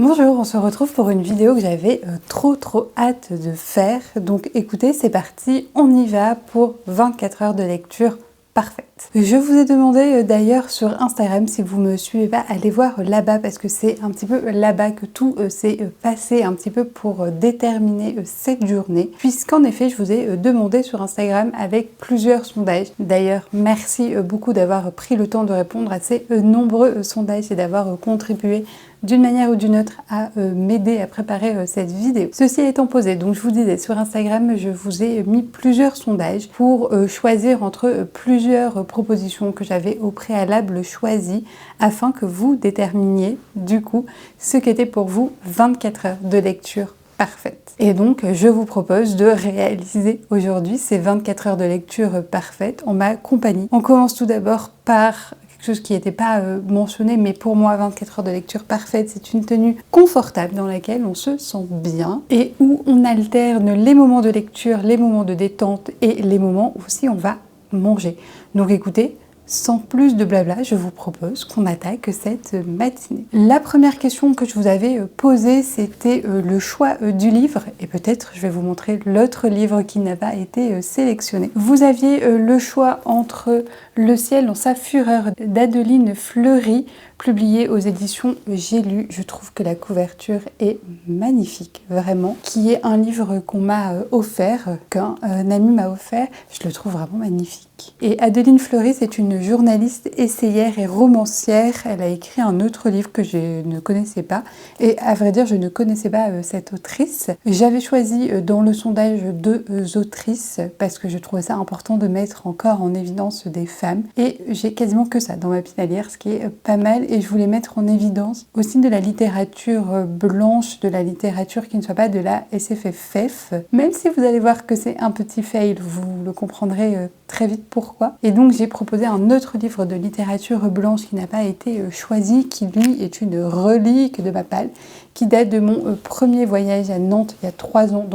Bonjour, on se retrouve pour une vidéo que j'avais trop hâte de faire. Donc écoutez, c'est parti, on y va pour 24 heures de lecture parfaite. Je vous ai demandé d'ailleurs sur Instagram, si vous me suivez pas, allez voir là-bas parce que c'est un petit peu là-bas que tout s'est passé un petit peu pour déterminer cette journée. Puisqu'en effet, je vous ai demandé sur Instagram avec plusieurs sondages. D'ailleurs, merci beaucoup d'avoir pris le temps de répondre à ces nombreux sondages et d'avoir contribué d'une manière ou d'une autre à m'aider à préparer cette vidéo. Ceci étant posé, donc je vous disais sur Instagram, je vous ai mis plusieurs sondages pour choisir entre plusieurs propositions que j'avais au préalable choisies afin que vous déterminiez du coup ce qu'était pour vous 24 heures de lecture parfaite. Et donc je vous propose de réaliser aujourd'hui ces 24 heures de lecture parfaite en ma compagnie. On commence tout d'abord par quelque chose qui n'était pas mentionné, mais pour moi 24 heures de lecture parfaite, c'est une tenue confortable dans laquelle on se sent bien et où on alterne les moments de lecture, les moments de détente et les moments où aussi on va manger. Donc écoutez, sans plus de blabla, je vous propose qu'on attaque cette matinée. La première question que je vous avais posée, c'était le choix du livre. Et peut-être je vais vous montrer l'autre livre qui n'a pas été sélectionné. Vous aviez le choix entre Le ciel dans sa fureur d'Adeline Fleury, publié aux éditions J'ai lu. Je trouve que la couverture est magnifique, vraiment. Qui est un livre qu'on m'a offert, qu'un ami m'a offert. Je le trouve vraiment magnifique. Et Adeline Fleury, c'est une journaliste, essayère et romancière. Elle a écrit un autre livre que je ne connaissais pas. Et à vrai dire, je ne connaissais pas cette autrice. J'avais choisi dans le sondage 2 autrices parce que je trouvais ça important de mettre encore en évidence des femmes. Et j'ai quasiment que ça dans ma pile à lire, ce qui est pas mal. Et je voulais mettre en évidence aussi de la littérature blanche, de la littérature qui ne soit pas de la SFFF. Même si vous allez voir que c'est un petit fail, vous le comprendrez très vite pourquoi. Et donc j'ai proposé un autre livre de littérature blanche qui n'a pas été choisi, qui lui est une relique de ma palle, qui date de mon premier voyage à Nantes il y a 3 ans,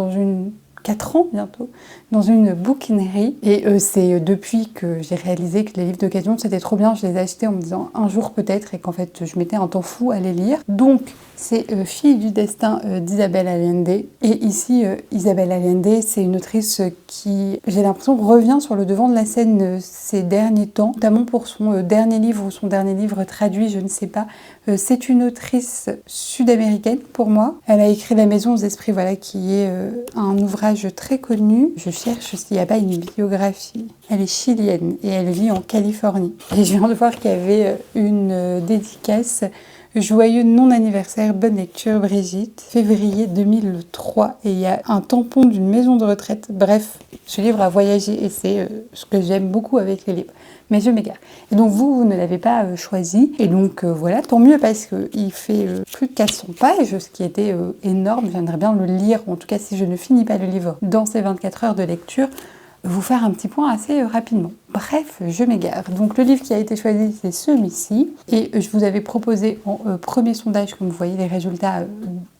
4 ans bientôt, dans une bouquinerie. Et c'est depuis que j'ai réalisé que les livres d'occasion, c'était trop bien. Je les ai achetés en me disant un jour peut-être, et qu'en fait, je mettais un temps fou à les lire. Donc, c'est Fille du destin d'Isabelle Allende. Et ici, Isabelle Allende, c'est une autrice qui, j'ai l'impression, revient sur le devant de la scène ces derniers temps, notamment pour son dernier livre ou son dernier livre traduit, je ne sais pas. C'est une autrice sud-américaine pour moi. Elle a écrit La Maison aux Esprits, voilà, qui est un ouvrage très connu. Je cherche s'il n'y a pas une biographie. Elle est chilienne et elle vit en Californie. Et je viens de voir qu'il y avait une dédicace. Joyeux non-anniversaire, bonne lecture Brigitte, février 2003. Et il y a un tampon d'une maison de retraite. Bref, ce livre a voyagé et c'est ce que j'aime beaucoup avec les livres. Mais je m'égare. Et donc vous ne l'avez pas choisi. Et donc voilà, tant mieux parce qu'il fait plus de 400 pages, ce qui était énorme. J'aimerais bien le lire, ou en tout cas si je ne finis pas le livre dans ces 24 heures de lecture, vous faire un petit point assez rapidement. Bref, je m'égare. Donc le livre qui a été choisi, c'est celui-ci. Et je vous avais proposé en premier sondage, comme vous voyez les résultats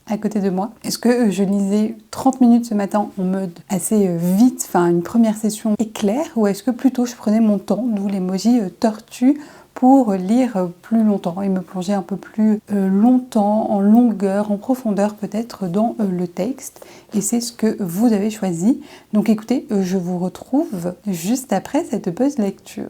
à côté de moi. Est-ce que je lisais 30 minutes ce matin en mode assez vite, enfin une première session éclair, ou est-ce que plutôt je prenais mon temps, d'où l'emoji tortue, pour lire plus longtemps et me plonger un peu plus longtemps, en longueur, en profondeur peut-être dans le texte. Et c'est ce que vous avez choisi. Donc écoutez, je vous retrouve juste après cette pause lecture.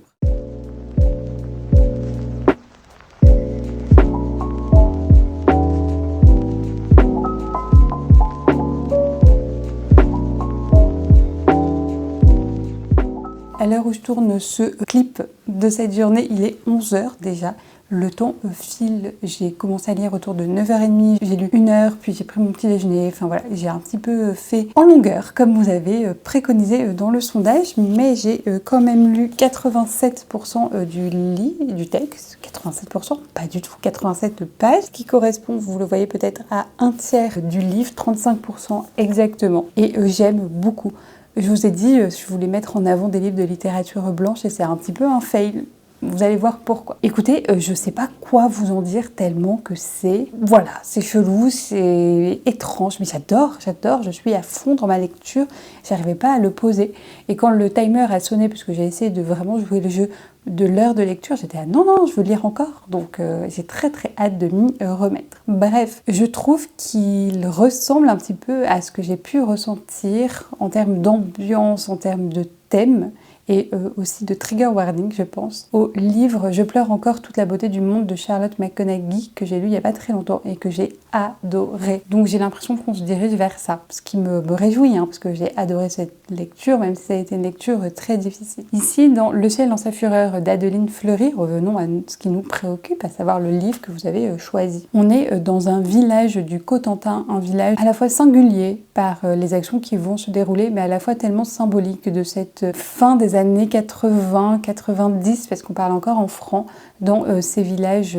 À l'heure où je tourne ce clip de cette journée, il est 11h déjà. Le temps file. J'ai commencé à lire autour de 9h30. J'ai lu 1 heure, puis j'ai pris mon petit déjeuner. Enfin voilà, j'ai un petit peu fait en longueur, comme vous avez préconisé dans le sondage. Mais j'ai quand même lu 87% du texte. 87%, pas du tout, 87 pages, qui correspond, vous le voyez peut-être, à un tiers du livre, 35% exactement. Et j'aime beaucoup. Je vous ai dit, je voulais mettre en avant des livres de littérature blanche et c'est un petit peu un fail. Vous allez voir pourquoi. Écoutez, je sais pas quoi vous en dire tellement que c'est... Voilà, c'est chelou, c'est étrange, mais j'adore, je suis à fond dans ma lecture, j'arrivais pas à le poser. Et quand le timer a sonné, puisque j'ai essayé de vraiment jouer le jeu de l'heure de lecture, j'étais « non, je veux lire encore ». Donc j'ai très hâte de m'y remettre. Bref, je trouve qu'il ressemble un petit peu à ce que j'ai pu ressentir en termes d'ambiance, en termes de thème, et aussi de trigger warning, je pense, au livre Je pleure encore toute la beauté du monde de Charlotte McConaghy, que j'ai lu il n'y a pas très longtemps et que j'ai adoré. Donc j'ai l'impression qu'on se dirige vers ça, ce qui me réjouit, parce que j'ai adoré cette lecture, même si ça a été une lecture très difficile. Ici, dans Le ciel dans sa fureur d'Adeline Fleury, revenons à ce qui nous préoccupe, à savoir le livre que vous avez choisi. On est dans un village du Cotentin, un village à la fois singulier par les actions qui vont se dérouler, mais à la fois tellement symbolique de cette fin des années 80, 90, parce qu'on parle encore en franc, dans ces villages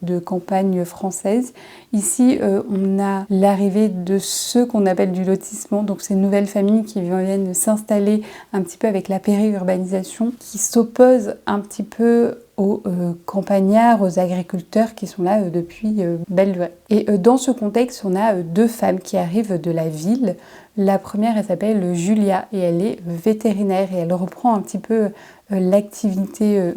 de campagne française. Ici, on a l'arrivée de ceux qu'on appelle du lotissement, donc ces nouvelles familles qui viennent s'installer un petit peu avec la périurbanisation, qui s'opposent un petit peu aux campagnards, aux agriculteurs qui sont là depuis belle lurette. Et dans ce contexte, on a deux femmes qui arrivent de la ville. La première, elle s'appelle Julia et elle est vétérinaire et elle reprend un petit peu l'activité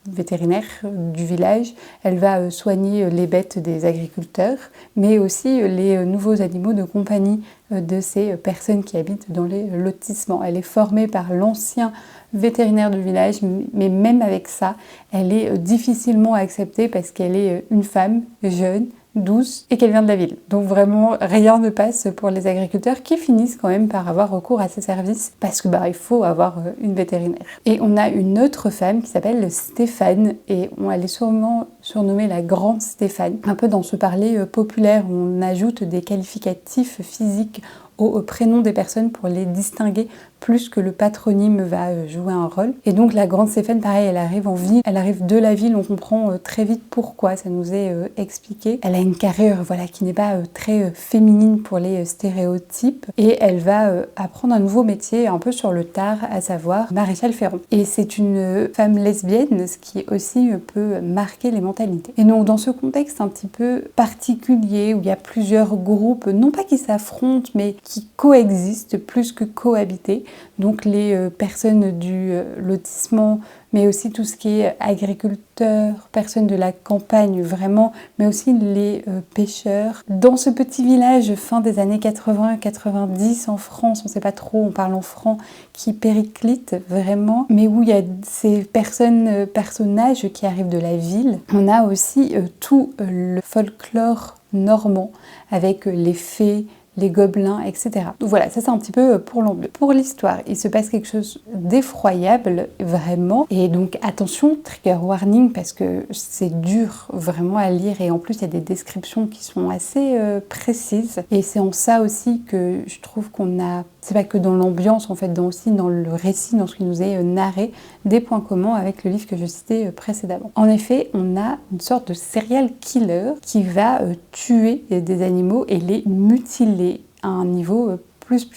vétérinaire du village. Elle va soigner les bêtes des agriculteurs, mais aussi les nouveaux animaux de compagnie de ces personnes qui habitent dans les lotissements. Elle est formée par l'ancien vétérinaire du village, mais même avec ça, elle est difficilement acceptée parce qu'elle est une femme jeune, douce et qu'elle vient de la ville. Donc vraiment rien ne passe pour les agriculteurs qui finissent quand même par avoir recours à ces services parce que il faut avoir une vétérinaire. Et on a une autre femme qui s'appelle Stéphane et elle est sûrement surnommée la grande Stéphane. Un peu dans ce parler populaire où on ajoute des qualificatifs physiques au prénom des personnes pour les distinguer plus que le patronyme va jouer un rôle. Et donc la grande Stéphane, pareil, elle arrive en ville, elle arrive de la ville, on comprend très vite pourquoi, ça nous est expliqué. Elle a une carrière qui n'est pas très féminine pour les stéréotypes et elle va apprendre un nouveau métier un peu sur le tard, à savoir maréchal ferrant. Et c'est une femme lesbienne, ce qui aussi peut marquer les mentalités. Et donc dans ce contexte un petit peu particulier où il y a plusieurs groupes, non pas qui s'affrontent, mais qui coexistent plus que cohabiter, donc les personnes du lotissement, mais aussi tout ce qui est agriculteurs, personnes de la campagne vraiment, mais aussi les pêcheurs. Dans ce petit village, fin des années 80-90 en France, on ne sait pas trop, on parle en franc, qui périclite vraiment, mais où il y a ces personnages qui arrivent de la ville. On a aussi tout le folklore normand, avec les fées, les gobelins, etc. Donc voilà, ça c'est un petit peu pour l'ambiance. Pour l'histoire, il se passe quelque chose d'effroyable, vraiment. Et donc attention, trigger warning, parce que c'est dur vraiment à lire. Et en plus, il y a des descriptions qui sont assez précises. Et c'est en ça aussi que je trouve qu'on a... C'est pas que dans l'ambiance, en fait, aussi dans le récit, dans ce qui nous est narré, des points communs avec le livre que je citais précédemment. En effet, on a une sorte de serial killer qui va tuer des animaux et les mutiler à un niveau plus.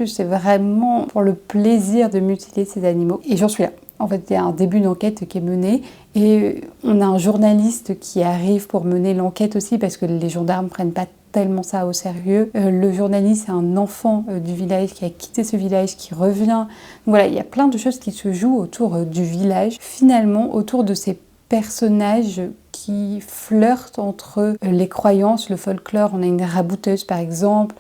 C'est vraiment pour le plaisir de mutiler ces animaux. Et j'en suis là. En fait, il y a un début d'enquête qui est mené et on a un journaliste qui arrive pour mener l'enquête aussi parce que les gendarmes prennent pas tellement ça au sérieux. Le journaliste, c'est un enfant du village qui a quitté ce village, qui revient. Donc voilà, il y a plein de choses qui se jouent autour du village. Finalement, autour de ces personnages qui flirtent entre les croyances, le folklore. On a une rabouteuse par exemple,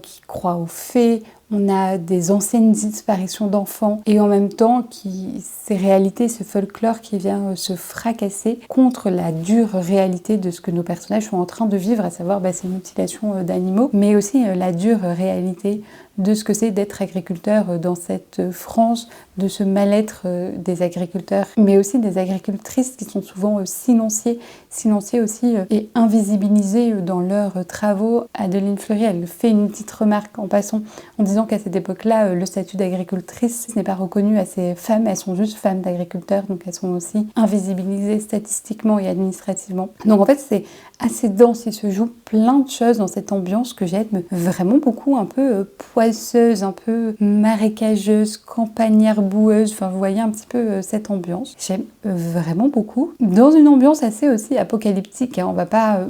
qui croit aux fées. On a des anciennes disparitions d'enfants et en même temps ces réalités, ce folklore qui vient se fracasser contre la dure réalité de ce que nos personnages sont en train de vivre, à savoir ces mutilations d'animaux, mais aussi la dure réalité de ce que c'est d'être agriculteur dans cette France, de ce mal-être des agriculteurs, mais aussi des agricultrices qui sont souvent silenciées aussi et invisibilisées dans leurs travaux. Adeline Fleury, elle fait une petite remarque en passant en disant qu'à cette époque-là, le statut d'agricultrice n'est pas reconnu à ces femmes, elles sont juste femmes d'agriculteurs, donc elles sont aussi invisibilisées statistiquement et administrativement. Donc en fait, c'est assez dense, il se joue plein de choses dans cette ambiance que j'aime vraiment beaucoup, un peu poisseuse, un peu marécageuse, campagnard boueuse, enfin vous voyez un petit peu cette ambiance. J'aime vraiment beaucoup. Dans une ambiance assez aussi apocalyptique, on va pas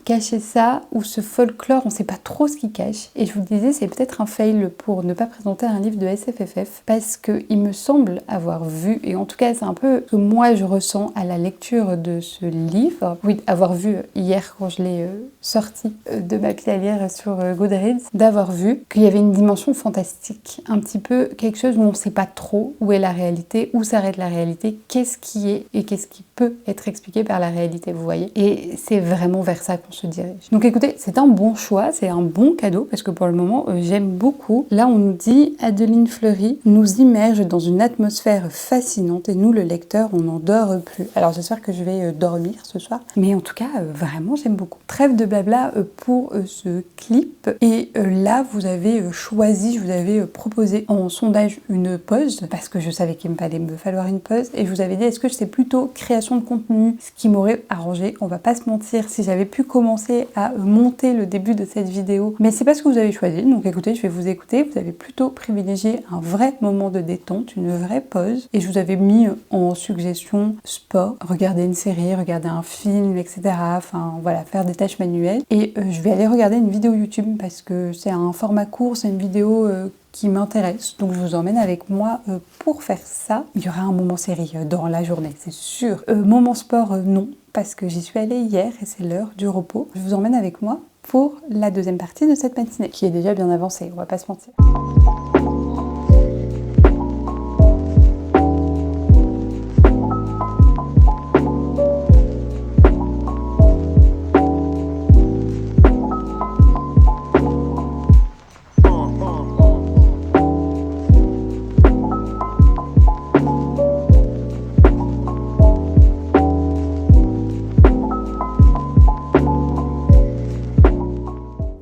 cacher ça ou ce folklore, on ne sait pas trop ce qu'il cache. Et je vous le disais, c'est peut-être un fail pour ne pas présenter un livre de SFFF parce qu'il me semble avoir vu, et en tout cas c'est un peu ce que moi je ressens à la lecture de ce livre, oui, avoir vu hier quand je l'ai sorti de ma pile à lire sur Goodreads, d'avoir vu qu'il y avait une dimension fantastique, un petit peu quelque chose où on ne sait pas trop où est la réalité, où s'arrête la réalité, qu'est-ce qui est et qu'est-ce qui peut être expliqué par la réalité, vous voyez. Et c'est vraiment vers ça qu'on se dirige. Donc écoutez, c'est un bon choix, c'est un bon cadeau parce que pour le moment, j'aime beaucoup. Là, on nous dit Adeline Fleury nous immerge dans une atmosphère fascinante et nous, le lecteur, on n'en dort plus. Alors j'espère que je vais dormir ce soir, mais en tout cas, vraiment, j'aime beaucoup. Trêve de blabla pour ce clip. Et là, vous avez choisi, je vous avais proposé en sondage une pause parce que je savais qu'il allait me falloir une pause et je vous avais dit est-ce que c'est plutôt création de contenu, ce qui m'aurait arrangé, on va pas se mentir, si j'avais pu commencer à monter le début de cette vidéo, mais c'est pas ce que vous avez choisi, donc écoutez, je vais vous écouter, vous avez plutôt privilégié un vrai moment de détente, une vraie pause, et je vous avais mis en suggestion sport, regarder une série, regarder un film, etc., enfin voilà, faire des tâches manuelles, et je vais aller regarder une vidéo YouTube parce que c'est un format court, c'est une vidéo qui m'intéresse, donc je vous emmène avec moi pour faire ça. Il y aura un moment série dans la journée, c'est sûr. Moment sport, non, parce que j'y suis allée hier et c'est l'heure du repos. Je vous emmène avec moi pour la deuxième partie de cette matinée, qui est déjà bien avancée, on va pas se mentir.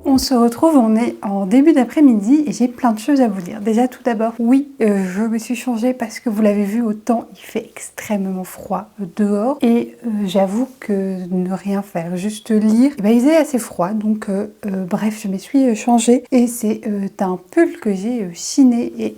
On se retrouve, on est en début d'après-midi et j'ai plein de choses à vous dire. Déjà tout d'abord, oui, je me suis changée parce que vous l'avez vu au temps, il fait extrêmement froid dehors et j'avoue que ne rien faire, juste lire, il faisait assez froid donc bref, je me suis changée et c'est un pull que j'ai chiné et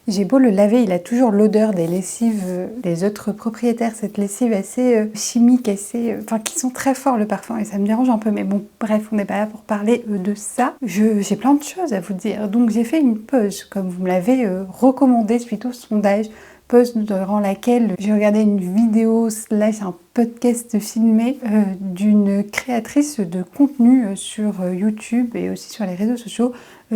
j'ai beau le laver, il a toujours l'odeur des lessives des autres propriétaires, cette lessive assez chimique, assez, enfin qui sont très forts le parfum et ça me dérange un peu. Mais bon, bref, on n'est pas là pour parler de ça. J'ai plein de choses à vous dire. Donc j'ai fait une pause, comme vous me l'avez recommandé suite au sondage. Pause durant laquelle j'ai regardé une vidéo slash un podcast filmé d'une créatrice de contenu sur YouTube et aussi sur les réseaux sociaux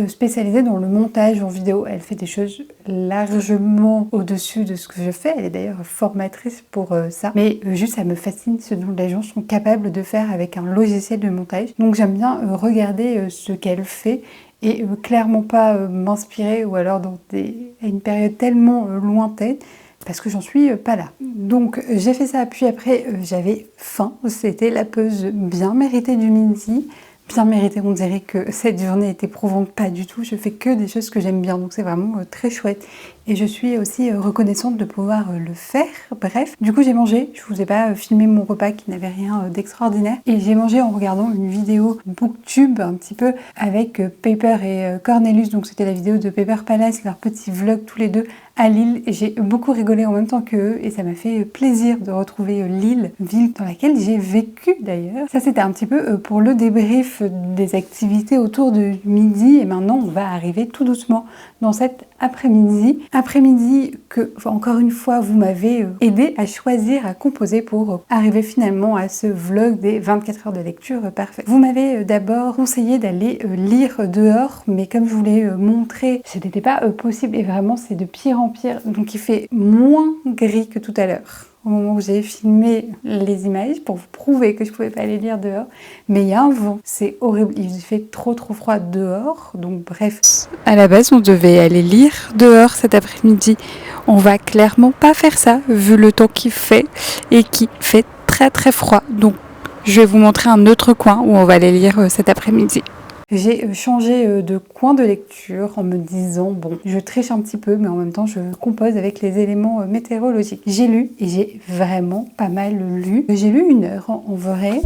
spécialisée dans le montage en vidéo. Elle fait des choses largement au-dessus de ce que je fais. Elle est d'ailleurs formatrice pour ça. Mais juste, ça me fascine ce dont les gens sont capables de faire avec un logiciel de montage. Donc j'aime bien regarder ce qu'elle fait et clairement pas m'inspirer ou alors à une période tellement lointaine parce que j'en suis pas là. Donc j'ai fait ça, puis après j'avais faim, c'était la pause bien méritée du midi, bien méritée, on dirait que cette journée est éprouvante, pas du tout, je fais que des choses que j'aime bien, donc c'est vraiment très chouette. Et je suis aussi reconnaissante de pouvoir le faire. Bref, du coup j'ai mangé, je vous ai pas filmé mon repas qui n'avait rien d'extraordinaire. Et j'ai mangé en regardant une vidéo booktube un petit peu avec Paper et Cornelius. Donc c'était la vidéo de Paper Palace, leur petit vlog tous les deux à Lille. Et j'ai beaucoup rigolé en même temps qu'eux et ça m'a fait plaisir de retrouver Lille, ville dans laquelle j'ai vécu d'ailleurs. Ça c'était un petit peu pour le débrief des activités autour de midi. Et maintenant on va arriver tout doucement dans cet après-midi. Après-midi que, encore une fois, vous m'avez aidé à choisir, à composer pour arriver finalement à ce vlog des 24 heures de lecture parfait. Vous m'avez d'abord conseillé d'aller lire dehors, mais comme je vous l'ai montré, ce n'était pas possible et vraiment c'est de pire en pire. Donc il fait moins gris que tout à l'heure. Au moment où j'ai filmé les images pour vous prouver que je pouvais pas aller lire dehors. Mais il y a un vent, c'est horrible, il fait trop froid dehors, donc bref. À la base, on devait aller lire dehors cet après-midi. On va clairement pas faire ça, vu le temps qu'il fait et qui fait très froid. Donc je vais vous montrer un autre coin où on va aller lire cet après-midi. J'ai changé de coin de lecture en me disant, bon, je triche un petit peu, mais en même temps, je compose avec les éléments météorologiques. J'ai lu, et j'ai vraiment pas mal lu. J'ai lu 1 heure, en vrai.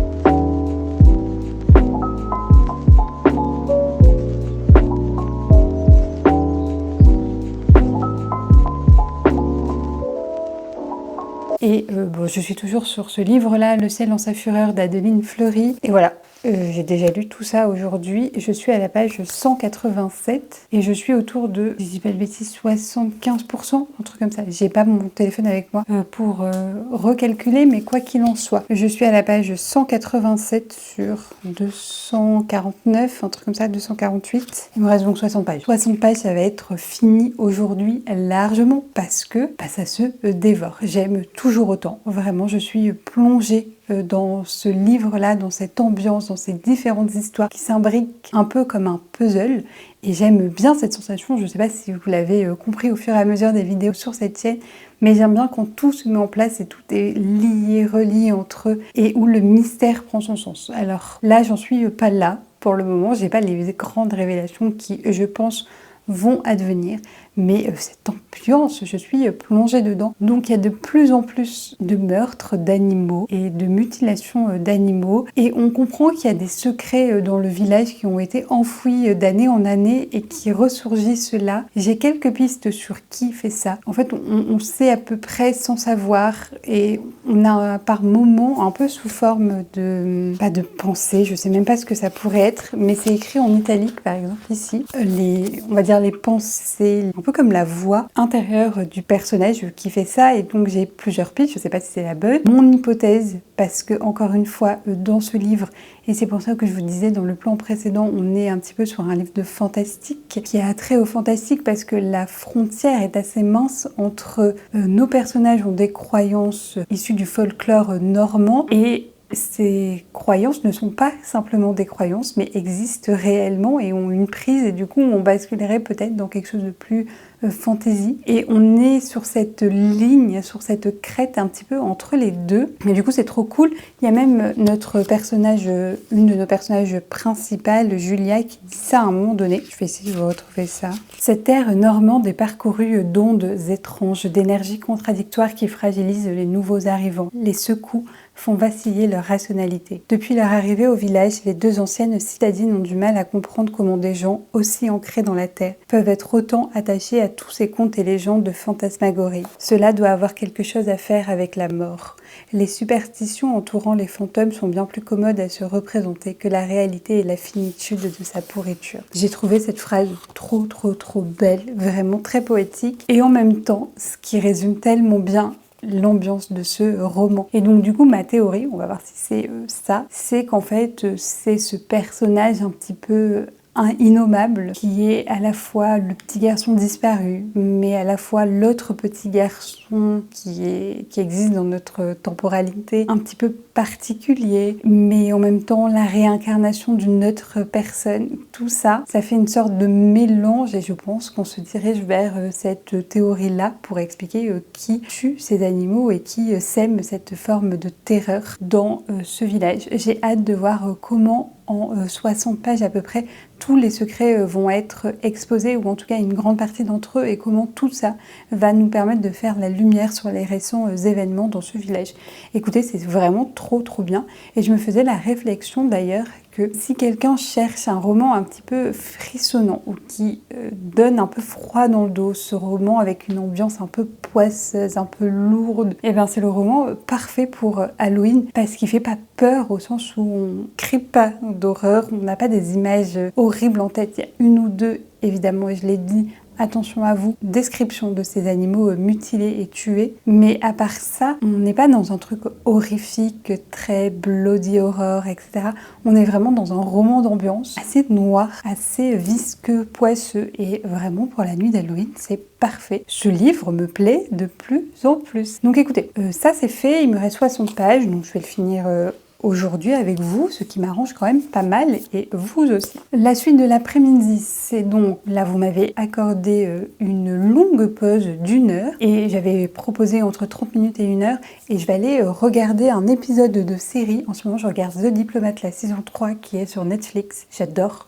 Et Et bon, je suis toujours sur ce livre-là, Le ciel en sa fureur d'Adeline Fleury. Et voilà, j'ai déjà lu tout ça aujourd'hui. Je suis à la page 187 et je suis autour de, si je dis pas de bêtises, 75%, un truc comme ça. J'ai pas mon téléphone avec moi pour recalculer, mais quoi qu'il en soit, je suis à la page 187 sur 249, un truc comme ça, 248. Il me reste donc 60 pages. 60 pages, ça va être fini aujourd'hui largement parce que ça se dévore. J'aime toujours autant. Vraiment, je suis plongée dans ce livre-là, dans cette ambiance, dans ces différentes histoires qui s'imbriquent un peu comme un puzzle. Et j'aime bien cette sensation, je ne sais pas si vous l'avez compris au fur et à mesure des vidéos sur cette chaîne, mais j'aime bien quand tout se met en place et tout est lié, relié entre eux et où le mystère prend son sens. Alors là, j'en suis pas là pour le moment, j'ai pas les grandes révélations qui, je pense, vont advenir, mais cette ambiance, je suis plongée dedans. Donc il y a de plus en plus de meurtres d'animaux et de mutilations d'animaux, et on comprend qu'il y a des secrets dans le village qui ont été enfouis d'année en année et qui ressurgissent là. J'ai quelques pistes sur qui fait ça. En fait, on sait à peu près sans savoir, et on a par moments un peu sous forme de, pas de pensée, je sais même pas ce que ça pourrait être, mais c'est écrit en italique par exemple ici, on va dire les pensées, un peu comme la voix intérieure du personnage qui fait ça. Et donc j'ai plusieurs pistes, je sais pas si c'est la bonne. Mon hypothèse, parce que encore une fois dans ce livre, et c'est pour ça que je vous disais dans le plan précédent, on est un petit peu sur un livre de fantastique qui a trait au fantastique parce que la frontière est assez mince entre nos personnages ont des croyances issues du folklore normand et ces croyances ne sont pas simplement des croyances, mais existent réellement et ont une prise, et du coup on basculerait peut-être dans quelque chose de plus fantasy. Et on est sur cette ligne, sur cette crête un petit peu entre les deux. Mais du coup c'est trop cool. Il y a même notre personnage, une de nos personnages principales, Julia, qui dit ça à un moment donné. Je vais essayer de vous retrouver ça. Cette terre normande est parcourue d'ondes étranges, d'énergies contradictoires qui fragilisent les nouveaux arrivants, les secouent, font vaciller leur rationalité. Depuis leur arrivée au village, les deux anciennes citadines ont du mal à comprendre comment des gens, aussi ancrés dans la terre, peuvent être autant attachés à tous ces contes et légendes de fantasmagorie. Cela doit avoir quelque chose à faire avec la mort. Les superstitions entourant les fantômes sont bien plus commodes à se représenter que la réalité et la finitude de sa pourriture. J'ai trouvé cette phrase trop belle, vraiment très poétique, et en même temps, ce qui résume tellement bien l'ambiance de ce roman. Et donc du coup ma théorie, on va voir si c'est ça, c'est qu'en fait c'est ce personnage un petit peu innommable qui est à la fois le petit garçon disparu, mais à la fois l'autre petit garçon qui existe dans notre temporalité, un petit peu particulier, mais en même temps la réincarnation d'une autre personne. Tout ça, ça fait une sorte de mélange, et je pense qu'on se dirige vers cette théorie-là pour expliquer qui tue ces animaux et qui sème cette forme de terreur dans ce village. J'ai hâte de voir comment en 60 pages à peu près, tous les secrets vont être exposés, ou en tout cas une grande partie d'entre eux, et comment tout ça va nous permettre de faire la lumière sur les récents événements dans ce village. Écoutez, c'est vraiment trop bien, et je me faisais la réflexion d'ailleurs que si quelqu'un cherche un roman un petit peu frissonnant ou qui donne un peu froid dans le dos, ce roman avec une ambiance un peu poisseuse, un peu lourde, et bien c'est le roman parfait pour Halloween, parce qu'il fait pas peur au sens où on crie pas d'horreur, on n'a pas des images horribles en tête. Il y a une ou deux, évidemment, et je l'ai dit, attention à vous, description de ces animaux mutilés et tués. Mais à part ça, on n'est pas dans un truc horrifique, très bloody horror, etc. On est vraiment dans un roman d'ambiance assez noir, assez visqueux, poisseux. Et vraiment, pour la nuit d'Halloween, c'est parfait. Ce livre me plaît de plus en plus. Donc écoutez, ça c'est fait, il me reste 60 pages, donc je vais le finir aujourd'hui avec vous, ce qui m'arrange quand même pas mal, et vous aussi. La suite de l'après-midi, c'est donc, là vous m'avez accordé une longue pause d'1 heure, et j'avais proposé entre 30 minutes et 1 heure, et je vais aller regarder un épisode de série. En ce moment je regarde The Diplomat, la saison 3 qui est sur Netflix. J'adore.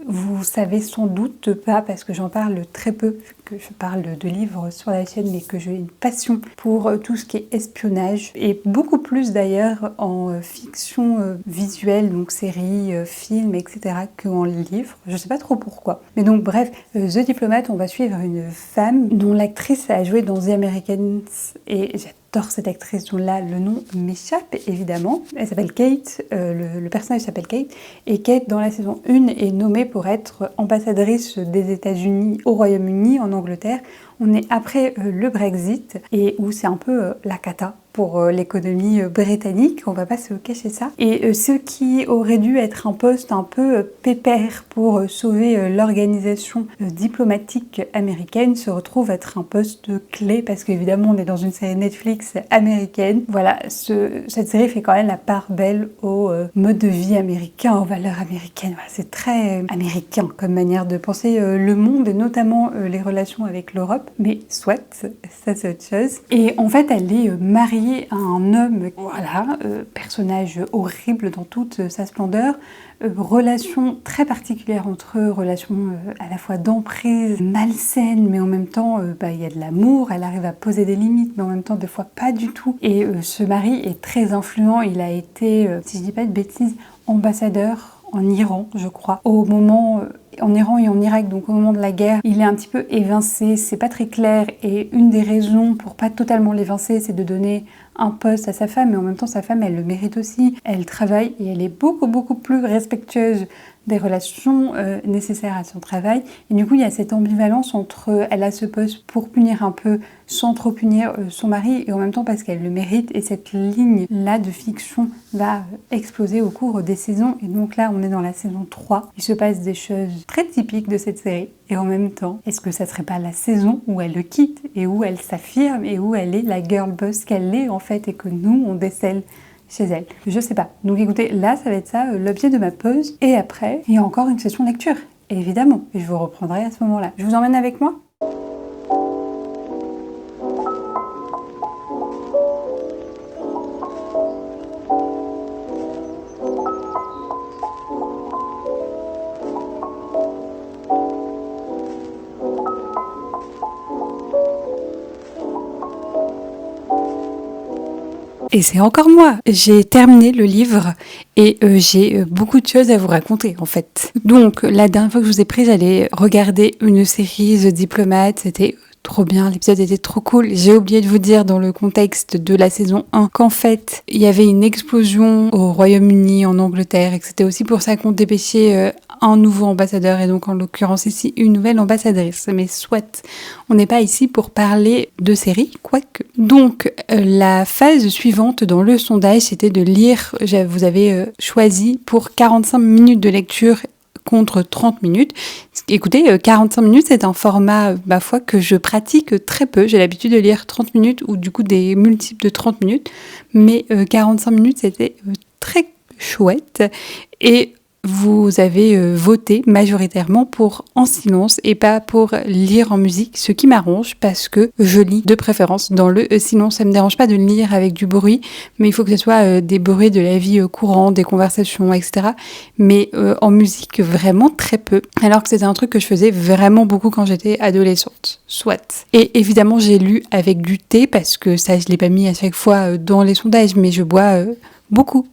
Vous savez sans doute pas, parce que j'en parle très peu, que je parle de livres sur la chaîne, mais que j'ai une passion pour tout ce qui est espionnage, et beaucoup plus d'ailleurs en fiction visuelle, donc séries, films, etc., qu'en livres. Je sais pas trop pourquoi. Mais donc bref, The Diplomat, on va suivre une femme dont l'actrice a joué dans The Americans, et j'adore cette actrice dont là le nom m'échappe évidemment. Elle s'appelle Kate, le personnage s'appelle Kate, et Kate dans la saison 1 est nommée pour être ambassadrice des États-Unis au Royaume-Uni, en Angleterre. On est après le Brexit et où c'est un peu la cata pour l'économie britannique, on va pas se cacher ça. Et ce qui aurait dû être un poste un peu pépère pour sauver l'organisation diplomatique américaine se retrouve être un poste clé parce qu'évidemment on est dans une série Netflix américaine. Voilà, cette série fait quand même la part belle au mode de vie américain, aux valeurs américaines. Voilà, c'est très américain comme manière de penser le monde et notamment les relations avec l'Europe. Mais soit, ça c'est autre chose. Et en fait elle est mariée à un homme, voilà, personnage horrible dans toute sa splendeur, relation très particulière entre eux, relation à la fois d'emprise, malsaine, mais en même temps, il y a de l'amour, elle arrive à poser des limites, mais en même temps, des fois pas du tout. Et ce mari est très influent, il a été, si je dis pas de bêtises, ambassadeur en Iran, je crois, au moment... en Iran et en Irak, donc au moment de la guerre, il est un petit peu évincé, c'est pas très clair, et une des raisons pour pas totalement l'évincer, c'est de donner un poste à sa femme, mais en même temps sa femme, elle le mérite aussi, elle travaille et elle est beaucoup plus respectueuse des relations nécessaires à son travail, et du coup il y a cette ambivalence entre elle a ce poste pour punir un peu, sans trop punir son mari, et en même temps parce qu'elle le mérite, et cette ligne-là de fiction va exploser au cours des saisons, et donc là on est dans la saison 3, il se passe des choses très typiques de cette série, et en même temps, est-ce que ça serait pas la saison où elle le quitte, et où elle s'affirme, et où elle est la girl boss qu'elle est en fait, et que nous on décèle chez elle. Je sais pas. Donc écoutez, là ça va être ça l'objet de ma pause, et après il y a encore une session lecture, évidemment, et je vous reprendrai à ce moment-là. Je vous emmène avec moi ? Et c'est encore moi. J'ai terminé le livre et j'ai beaucoup de choses à vous raconter en fait. Donc la dernière fois que je vous ai pris, j'allais regarder une série The Diplomat. C'était trop bien, l'épisode était trop cool. J'ai oublié de vous dire dans le contexte de la saison 1 qu'en fait, il y avait une explosion au Royaume-Uni, en Angleterre, et que c'était aussi pour ça qu'on dépêchait un nouveau ambassadeur, et donc en l'occurrence ici, une nouvelle ambassadrice. Mais soit, on n'est pas ici pour parler de série, quoique. Donc, la phase suivante dans le sondage, c'était de lire, vous avez choisi pour 45 minutes de lecture contre 30 minutes. Écoutez, 45 minutes, c'est un format, ma foi, que je pratique très peu. J'ai l'habitude de lire 30 minutes ou du coup des multiples de 30 minutes. Mais 45 minutes, c'était très chouette. Et vous avez voté majoritairement pour en silence et pas pour lire en musique, ce qui m'arrange parce que je lis de préférence dans le silence. Ça me dérange pas de lire avec du bruit, mais il faut que ce soit des bruits de la vie courante, des conversations, etc. Mais en musique, vraiment très peu. Alors que c'était un truc que je faisais vraiment beaucoup quand j'étais adolescente. Soit. Et évidemment, j'ai lu avec du thé parce que ça, je l'ai pas mis à chaque fois dans les sondages, mais je bois beaucoup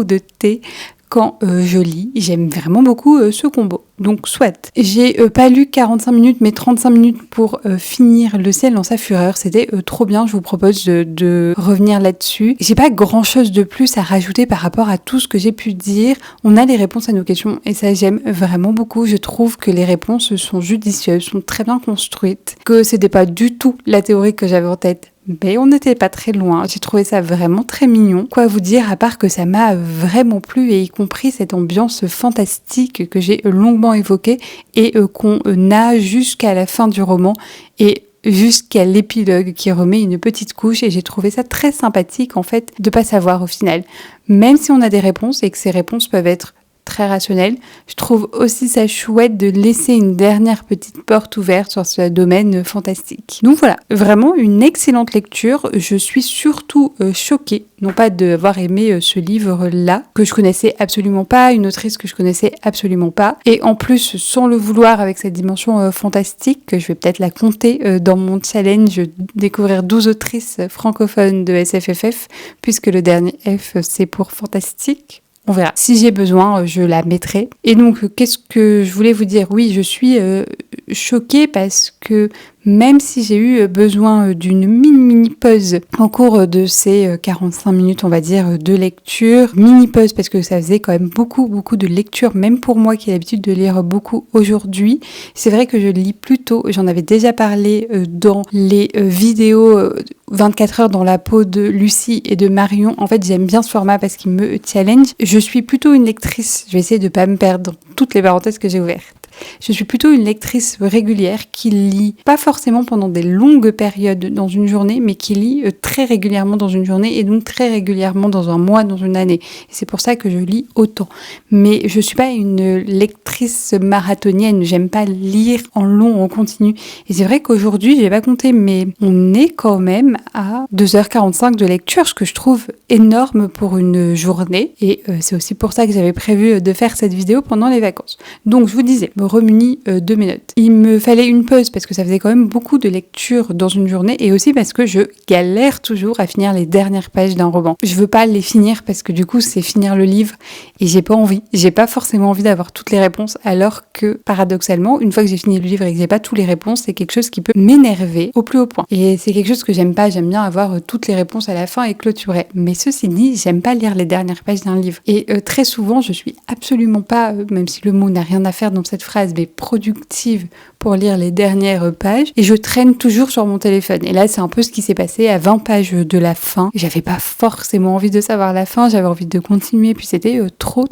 de thé quand je lis. J'aime vraiment beaucoup ce combo. Donc soit. J'ai pas lu 45 minutes mais 35 minutes pour finir Le ciel dans sa fureur. C'était trop bien. Je vous propose de revenir là-dessus. J'ai pas grand chose de plus à rajouter par rapport à tout ce que j'ai pu dire. On a les réponses à nos questions et ça j'aime vraiment beaucoup. Je trouve que les réponses sont judicieuses, sont très bien construites, que c'était pas du tout la théorie que j'avais en tête. Mais on n'était pas très loin. J'ai trouvé ça vraiment très mignon. Quoi vous dire, à part que ça m'a vraiment plu, et y compris cette ambiance fantastique que j'ai longuement évoquée et qu'on a jusqu'à la fin du roman et jusqu'à l'épilogue qui remet une petite couche, et j'ai trouvé ça très sympathique en fait de pas savoir au final. Même si on a des réponses et que ces réponses peuvent être très rationnel. Je trouve aussi ça chouette de laisser une dernière petite porte ouverte sur ce domaine fantastique. Donc voilà, vraiment une excellente lecture. Je suis surtout choquée, non pas d'avoir aimé ce livre-là, que je connaissais absolument pas, une autrice que je connaissais absolument pas, et en plus, sans le vouloir, avec cette dimension fantastique, que je vais peut-être la compter dans mon challenge, découvrir 12 autrices francophones de SFFF, puisque le dernier F, c'est pour fantastique. On verra. Si j'ai besoin, je la mettrai. Et donc, qu'est-ce que je voulais vous dire ? Oui, je suis choquée parce que même si j'ai eu besoin d'une mini pause en cours de ces 45 minutes, on va dire, de lecture, mini pause parce que ça faisait quand même beaucoup de lecture, même pour moi qui ai l'habitude de lire beaucoup aujourd'hui. C'est vrai que je lis plus tôt, j'en avais déjà parlé dans les vidéos 24 heures dans la peau de Lucie et de Marion. En fait, j'aime bien ce format parce qu'il me challenge. Je suis plutôt une lectrice, je vais essayer de pas me perdre dans toutes les parenthèses que j'ai ouvertes. Je suis plutôt une lectrice régulière qui lit pas forcément pendant des longues périodes dans une journée, mais qui lit très régulièrement dans une journée et donc très régulièrement dans un mois, dans une année. Et c'est pour ça que je lis autant. Mais je suis pas une lectrice marathonienne, j'aime pas lire en long, en continu. Et c'est vrai qu'aujourd'hui, j'ai pas compté, mais on est quand même à 2h45 de lecture, ce que je trouve énorme pour une journée. Et c'est aussi pour ça que j'avais prévu de faire cette vidéo pendant les vacances. Donc je vous disais, remunie de mes notes. Il me fallait une pause parce que ça faisait quand même beaucoup de lecture dans une journée et aussi parce que je galère toujours à finir les dernières pages d'un roman. Je veux pas les finir parce que du coup c'est finir le livre et j'ai pas forcément envie d'avoir toutes les réponses alors que paradoxalement une fois que j'ai fini le livre et que j'ai pas toutes les réponses c'est quelque chose qui peut m'énerver au plus haut point. Et c'est quelque chose que j'aime pas, j'aime bien avoir toutes les réponses à la fin et clôturer. Mais ceci dit, j'aime pas lire les dernières pages d'un livre et très souvent je suis absolument pas, même si le mot n'a rien à faire dans cette phrase, mais productive pour lire les dernières pages et je traîne toujours sur mon téléphone. Et là, c'est un peu ce qui s'est passé à 20 pages de la fin. J'avais pas forcément envie de savoir la fin, j'avais envie de continuer, puis c'était trop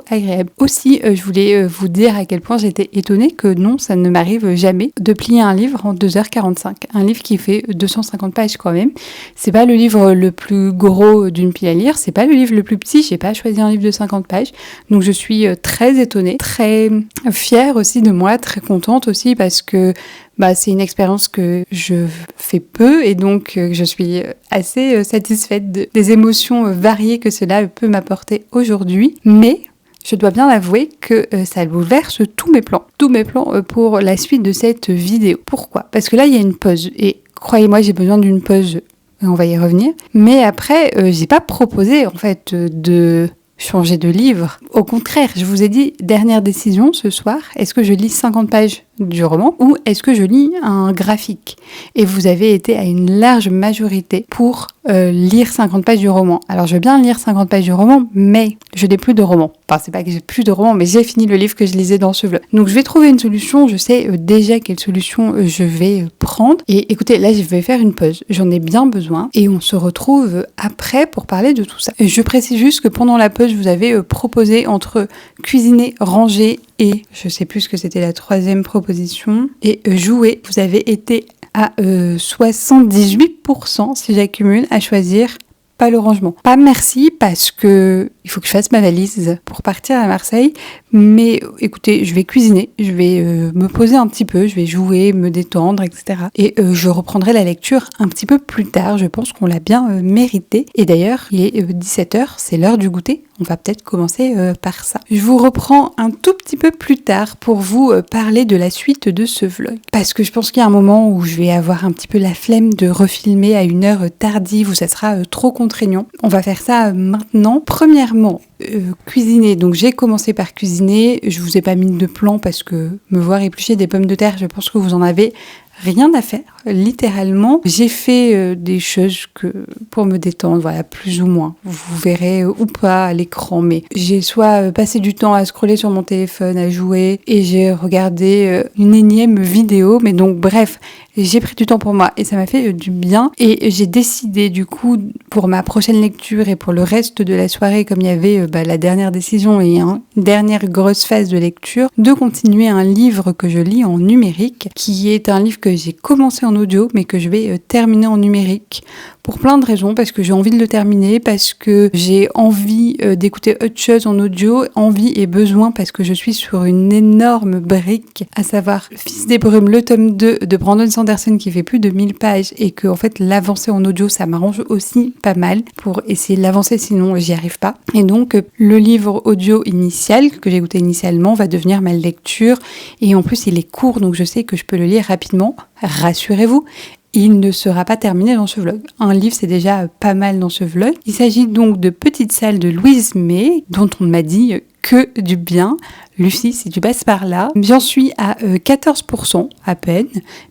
agréable. Aussi, je voulais vous dire à quel point j'étais étonnée que non, ça ne m'arrive jamais de plier un livre en 2h45. Un livre qui fait 250 pages quand même. C'est pas le livre le plus gros d'une pile à lire, c'est pas le livre le plus petit, j'ai pas choisi un livre de 50 pages. Donc je suis très étonnée, très fière aussi de moi, très contente aussi parce que c'est une expérience que je fais peu et donc je suis assez satisfaite des émotions variées que cela peut m'apporter aujourd'hui. Mais je dois bien avouer que ça bouleverse tous mes plans pour la suite de cette vidéo. Pourquoi ? Parce que là, il y a une pause et croyez-moi, j'ai besoin d'une pause. On va y revenir. Mais après, j'ai pas proposé en fait de changer de livre. Au contraire, je vous ai dit, dernière décision ce soir, est-ce que je lis 50 pages du roman ou est-ce que je lis un graphique ? Et vous avez été à une large majorité pour lire 50 pages du roman. Alors je veux bien lire 50 pages du roman, mais je n'ai plus de roman. Enfin, c'est pas que j'ai plus de roman, mais j'ai fini le livre que je lisais dans ce vlog. Donc je vais trouver une solution, je sais déjà quelle solution je vais prendre. Et écoutez, là je vais faire une pause, j'en ai bien besoin et on se retrouve après pour parler de tout ça. Je précise juste que pendant la pause, je vous avais proposé entre cuisiner, ranger et je sais plus ce que c'était la troisième proposition et jouer. Vous avez été à 78% si j'accumule à choisir pas le rangement. Pas merci parce que il faut que je fasse ma valise pour partir à Marseille. Mais écoutez, je vais cuisiner, je vais me poser un petit peu, je vais jouer, me détendre, etc. Et je reprendrai la lecture un petit peu plus tard. Je pense qu'on l'a bien mérité. Et d'ailleurs, il est 17h, c'est l'heure du goûter. On va peut-être commencer par ça. Je vous reprends un tout petit peu plus tard pour vous parler de la suite de ce vlog. Parce que je pense qu'il y a un moment où je vais avoir un petit peu la flemme de refilmer à une heure tardive où ça sera trop contraignant. On va faire ça maintenant. Premièrement, cuisiner. Donc j'ai commencé par cuisiner. Je vous ai pas mis de plan parce que me voir éplucher des pommes de terre, je pense que vous en avez rien à faire, littéralement. J'ai fait des choses pour me détendre, voilà, plus ou moins. Vous verrez ou pas à l'écran, mais j'ai soit passé du temps à scroller sur mon téléphone, à jouer, et j'ai regardé une énième vidéo, mais donc bref, j'ai pris du temps pour moi et ça m'a fait du bien. Et j'ai décidé du coup, pour ma prochaine lecture et pour le reste de la soirée, comme il y avait la dernière décision et une dernière grosse phase de lecture, de continuer un livre que je lis en numérique, qui est un livre que j'ai commencé en audio, mais que je vais terminer en numérique. Pour plein de raisons, parce que j'ai envie de le terminer, parce que j'ai envie d'écouter autre chose en audio, envie et besoin, parce que je suis sur une énorme brique, à savoir Fils des brumes, le tome 2 de Brandon Sanderson qui fait plus de 1000 pages et que en fait l'avancer en audio ça m'arrange aussi pas mal pour essayer de l'avancer, sinon j'y arrive pas. Et donc le livre audio initial que j'ai écouté initialement va devenir ma lecture et en plus il est court donc je sais que je peux le lire rapidement, rassurez-vous. il ne sera pas terminé dans ce vlog. Un livre, c'est déjà pas mal dans ce vlog. Il s'agit donc de Petite salle de Louise May, dont on m'a dit que du bien. Lucie, si tu passes par là, j'en suis à 14% à peine,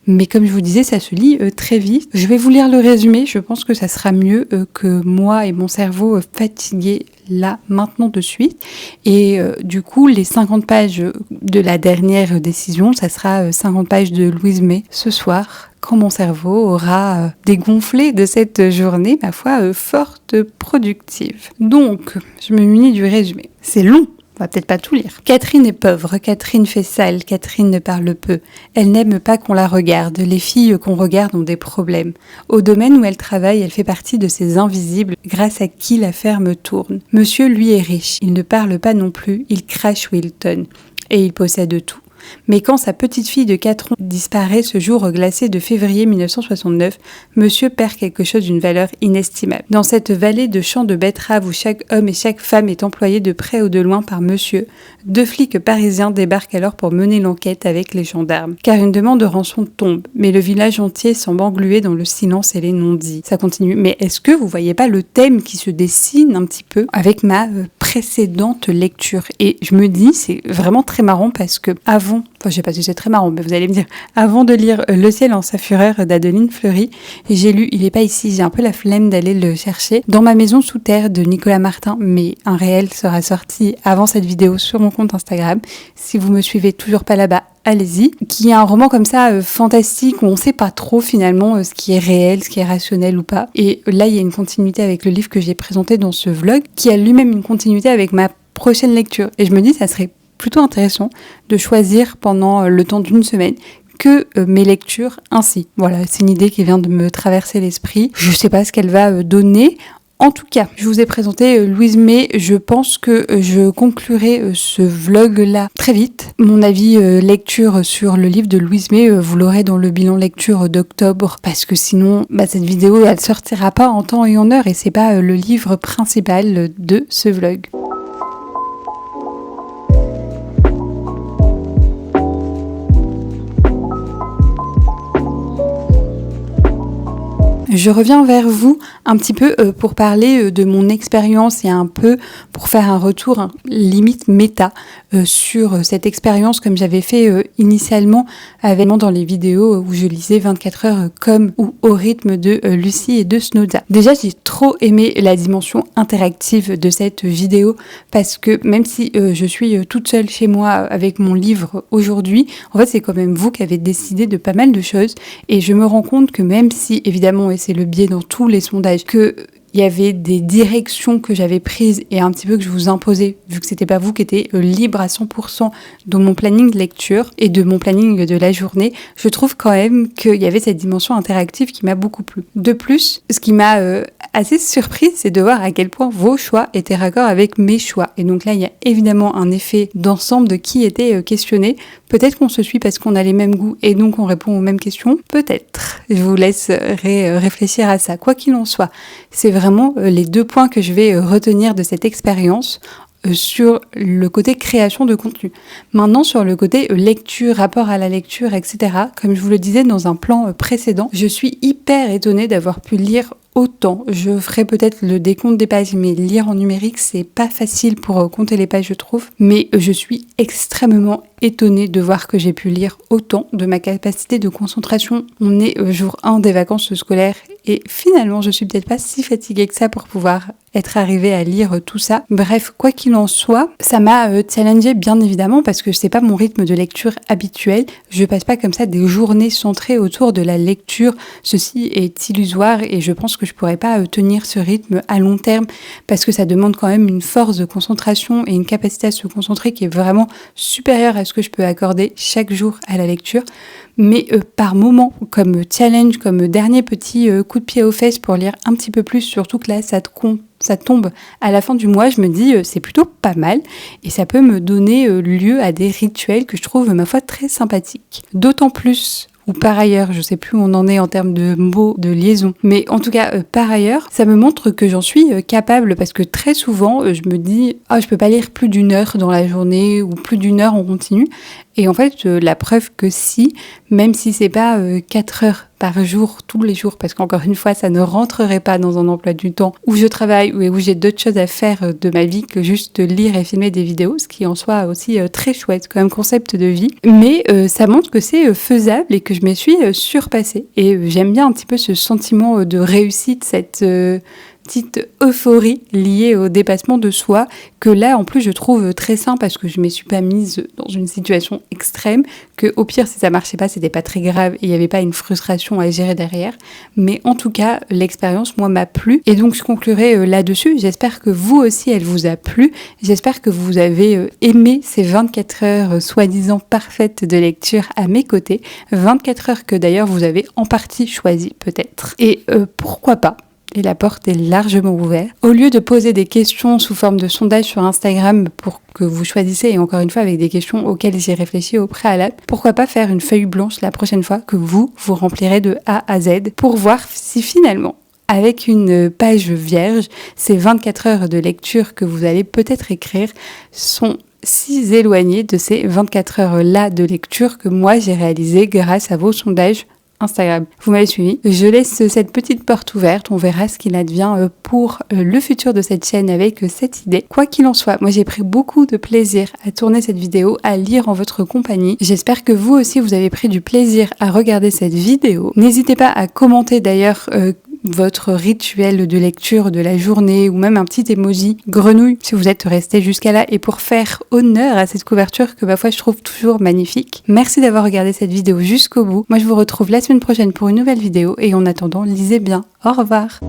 mais comme je vous disais, ça se lit très vite. Je vais vous lire le résumé, je pense que ça sera mieux que moi et mon cerveau fatigué là, maintenant, de suite. Et du coup, les 50 pages de la dernière décision, ça sera 50 pages de Louise May ce soir, quand mon cerveau aura dégonflé de cette journée, ma foi, forte productive. Donc, je me munis du résumé. C'est long. On va peut-être pas tout lire. Catherine est pauvre, Catherine fait sale, Catherine ne parle peu. Elle n'aime pas qu'on la regarde. Les filles qu'on regarde ont des problèmes. Au domaine où elle travaille, elle fait partie de ces invisibles grâce à qui la ferme tourne. Monsieur, lui, est riche. Il ne parle pas non plus. Il crache Wilton. Et il possède tout. Mais quand sa petite fille de 4 ans disparaît ce jour glacé de février 1969, monsieur perd quelque chose d'une valeur inestimable. Dans cette vallée de champs de betteraves où chaque homme et chaque femme est employé de près ou de loin par monsieur, 2 flics parisiens débarquent alors pour mener l'enquête avec les gendarmes. Car une demande de rançon tombe, mais le village entier semble englué dans le silence et les non-dits. Ça continue. Mais est-ce que vous voyez pas le thème qui se dessine un petit peu avec ma précédente lecture? Et je me dis, c'est vraiment très marrant parce que je sais pas si c'est très marrant, mais vous allez me dire, avant de lire Le ciel en sa fureur d'Adeline Fleury, j'ai lu Il est pas ici, j'ai un peu la flemme d'aller le chercher, Dans ma maison sous terre de Nicolas Martin, mais un réel sera sorti avant cette vidéo sur mon compte Instagram. Si vous me suivez toujours pas là-bas, allez-y. Qui est un roman comme ça, fantastique, où on sait pas trop finalement ce qui est réel, ce qui est rationnel ou pas. Et là, il y a une continuité avec le livre que j'ai présenté dans ce vlog, qui a lui-même une continuité avec ma prochaine lecture. Et je me dis, ça serait plutôt intéressant de choisir pendant le temps d'une semaine que mes lectures ainsi. Voilà, c'est une idée qui vient de me traverser l'esprit. Je sais pas ce qu'elle va donner. En tout cas, je vous ai présenté Louise May. Je pense que je conclurai ce vlog-là très vite. Mon avis lecture sur le livre de Louise May, vous l'aurez dans le bilan lecture d'octobre, parce que sinon, cette vidéo, elle sortira pas en temps et en heure, et c'est pas le livre principal de ce vlog. Je reviens vers vous un petit peu pour parler de mon expérience et un peu pour faire un retour limite méta sur cette expérience comme j'avais fait initialement dans les vidéos où je lisais 24 heures comme ou au rythme de Lucie et de Snowza. Déjà, j'ai trop aimé la dimension interactive de cette vidéo parce que même si je suis toute seule chez moi avec mon livre aujourd'hui, en fait c'est quand même vous qui avez décidé de pas mal de choses et je me rends compte que même si évidemment, et c'est le biais dans tous les sondages, que il y avait des directions que j'avais prises et un petit peu que je vous imposais, vu que c'était pas vous qui étiez libre à 100% de mon planning de lecture et de mon planning de la journée, je trouve quand même qu'il y avait cette dimension interactive qui m'a beaucoup plu. De plus, ce qui m'a assez surprise, c'est de voir à quel point vos choix étaient raccords avec mes choix. Et donc là, il y a évidemment un effet d'ensemble de qui était questionné. Peut-être qu'on se suit parce qu'on a les mêmes goûts et donc on répond aux mêmes questions. Peut-être. Je vous laisserai réfléchir à ça. Quoi qu'il en soit, c'est vraiment les 2 points que je vais retenir de cette expérience sur le côté création de contenu. Maintenant, sur le côté lecture, rapport à la lecture, etc., comme je vous le disais dans un plan précédent, je suis hyper étonnée d'avoir pu lire autant. Je ferai peut-être le décompte des pages, mais lire en numérique, c'est pas facile pour compter les pages, je trouve. Mais je suis extrêmement étonnée de voir que j'ai pu lire autant, de ma capacité de concentration. On est jour 1 des vacances scolaires et finalement, je suis peut-être pas si fatiguée que ça pour pouvoir être arrivée à lire tout ça. Bref, quoi qu'il en soit, ça m'a challengée bien évidemment parce que c'est pas mon rythme de lecture habituel. Je passe pas comme ça des journées centrées autour de la lecture. Ceci est illusoire et je pense que je pourrais pas tenir ce rythme à long terme parce que ça demande quand même une force de concentration et une capacité à se concentrer qui est vraiment supérieure à ce que je peux accorder chaque jour à la lecture. Mais par moment, comme challenge, comme dernier petit coup de pied aux fesses pour lire un petit peu plus, surtout que là, ça tombe à la fin du mois, je me dis c'est plutôt pas mal et ça peut me donner lieu à des rituels que je trouve, ma foi, très sympathiques. D'autant plus, ou par ailleurs, je sais plus où on en est en termes de mots, de liaison, mais en tout cas, par ailleurs, ça me montre que j'en suis capable parce que très souvent, je me dis je peux pas lire plus d'1 heure dans la journée ou plus d'1 heure en continu. Et en fait, la preuve que si, même si c'est pas 4 heures par jour, tous les jours, parce qu'encore une fois, ça ne rentrerait pas dans un emploi du temps où je travaille ou où j'ai d'autres choses à faire de ma vie que juste lire et filmer des vidéos, ce qui en soi aussi très chouette comme concept de vie. Mais ça montre que c'est faisable et que je me suis surpassée. Et j'aime bien un petit peu ce sentiment de réussite, cette petite euphorie liée au dépassement de soi, que là en plus je trouve très sain parce que je ne me suis pas mise dans une situation extrême, que au pire si ça marchait pas c'était pas très grave et il n'y avait pas une frustration à gérer derrière, mais en tout cas l'expérience moi m'a plu et donc je conclurai là-dessus. J'espère que vous aussi elle vous a plu, j'espère que vous avez aimé ces 24 heures soi-disant parfaites de lecture à mes côtés, 24 heures que d'ailleurs vous avez en partie choisies peut-être, et pourquoi pas. Et la porte est largement ouverte. Au lieu de poser des questions sous forme de sondage sur Instagram pour que vous choisissiez, et encore une fois avec des questions auxquelles j'ai réfléchi au préalable, pourquoi pas faire une feuille blanche la prochaine fois que vous remplirez de A à Z pour voir si finalement, avec une page vierge, ces 24 heures de lecture que vous allez peut-être écrire sont si éloignées de ces 24 heures-là de lecture que moi j'ai réalisé grâce à vos sondages Instagram. Vous m'avez suivi. Je laisse cette petite porte ouverte. On verra ce qu'il advient pour le futur de cette chaîne avec cette idée. Quoi qu'il en soit, moi j'ai pris beaucoup de plaisir à tourner cette vidéo, à lire en votre compagnie. J'espère que vous aussi vous avez pris du plaisir à regarder cette vidéo. N'hésitez pas à commenter d'ailleurs votre rituel de lecture de la journée ou même un petit emoji grenouille si vous êtes resté jusqu'à là et pour faire honneur à cette couverture que ma foi je trouve toujours magnifique. Merci d'avoir regardé cette vidéo jusqu'au bout. Moi je vous retrouve la semaine prochaine pour une nouvelle vidéo et en attendant lisez bien. Au revoir.